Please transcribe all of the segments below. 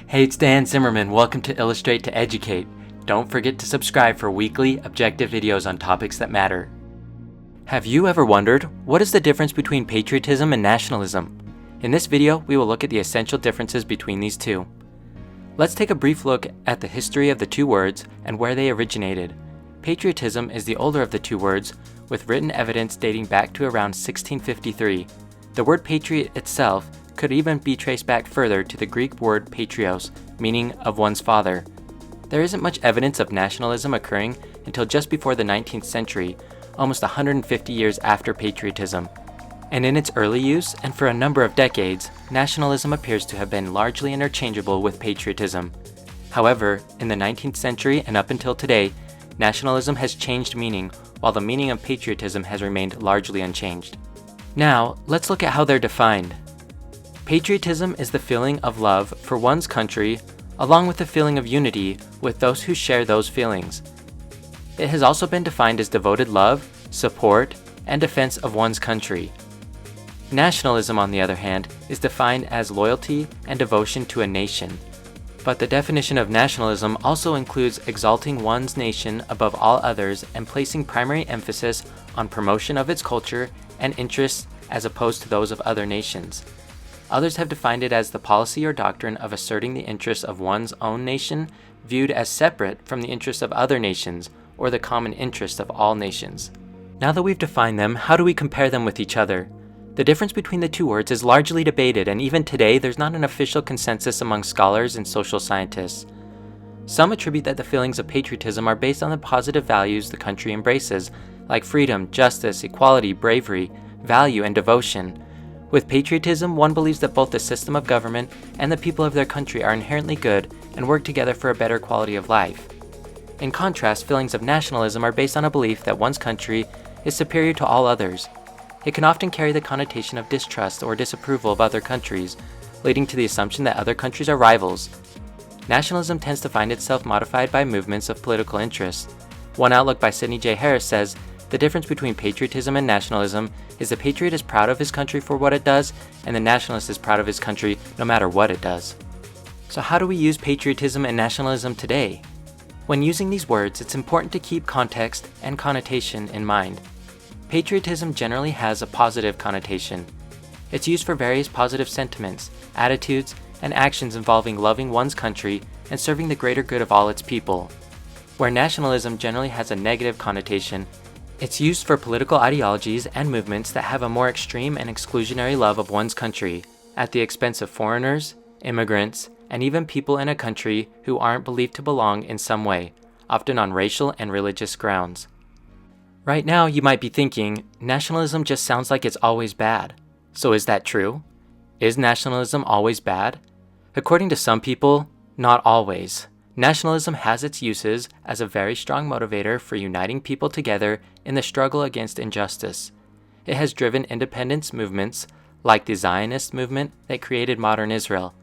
Hey, it's Dan Zimmerman. Welcome to Illustrate to Educate. Don't forget to subscribe for weekly, objective videos on topics that matter. Have you ever wondered, what is the difference between patriotism and nationalism? In this video, we will look at the essential differences between these two. Let's take a brief look at the history of the two words and where they originated. Patriotism is the older of the two words, with written evidence dating back to around 1653. The word patriot itself could even be traced back further to the Greek word patrios, meaning of one's father. There isn't much evidence of nationalism occurring until just before the 19th century, almost 150 years after patriotism. And in its early use, and for a number of decades, nationalism appears to have been largely interchangeable with patriotism. However, in the 19th century and up until today, nationalism has changed meaning, while the meaning of patriotism has remained largely unchanged. Now, let's look at how they're defined. Patriotism is the feeling of love for one's country, along with the feeling of unity with those who share those feelings. It has also been defined as devoted love, support, and defense of one's country. Nationalism, on the other hand, is defined as loyalty and devotion to a nation. But the definition of nationalism also includes exalting one's nation above all others and placing primary emphasis on promotion of its culture and interests as opposed to those of other nations. Others have defined it as the policy or doctrine of asserting the interests of one's own nation viewed as separate from the interests of other nations or the common interests of all nations. Now that we've defined them, how do we compare them with each other? The difference between the two words is largely debated, and even today there's not an official consensus among scholars and social scientists. Some attribute that the feelings of patriotism are based on the positive values the country embraces, like freedom, justice, equality, bravery, value, and devotion. With patriotism, one believes that both the system of government and the people of their country are inherently good and work together for a better quality of life. In contrast, feelings of nationalism are based on a belief that one's country is superior to all others. It can often carry the connotation of distrust or disapproval of other countries, leading to the assumption that other countries are rivals. Nationalism tends to find itself modified by movements of political interest. One outlook by Sidney J. Harris says, "The difference between patriotism and nationalism is the patriot is proud of his country for what it does, and the nationalist is proud of his country no matter what it does." So how do we use patriotism and nationalism today? When using these words, it's important to keep context and connotation in mind. Patriotism generally has a positive connotation. It's used for various positive sentiments, attitudes, and actions involving loving one's country and serving the greater good of all its people. Where nationalism generally has a negative connotation, it's used for political ideologies and movements that have a more extreme and exclusionary love of one's country, at the expense of foreigners, immigrants, and even people in a country who aren't believed to belong in some way, often on racial and religious grounds. Right now, you might be thinking, nationalism just sounds like it's always bad. So is that true? Is nationalism always bad? According to some people, not always. Nationalism has its uses as a very strong motivator for uniting people together in the struggle against injustice. It has driven independence movements, like the Zionist movement that created modern Israel.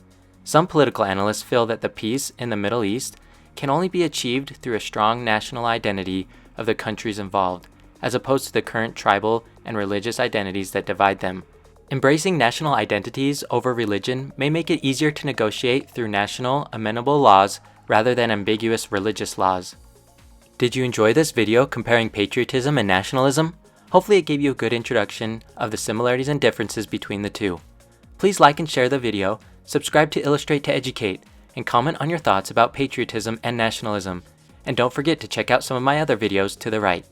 Some political analysts feel that the peace in the Middle East can only be achieved through a strong national identity of the countries involved, as opposed to the current tribal and religious identities that divide them. Embracing national identities over religion may make it easier to negotiate through national, amenable laws rather than ambiguous religious laws. Did you enjoy this video comparing patriotism and nationalism? Hopefully it gave you a good introduction of the similarities and differences between the two. Please like and share the video, subscribe to Illustrate to Educate, and comment on your thoughts about patriotism and nationalism. And don't forget to check out some of my other videos to the right.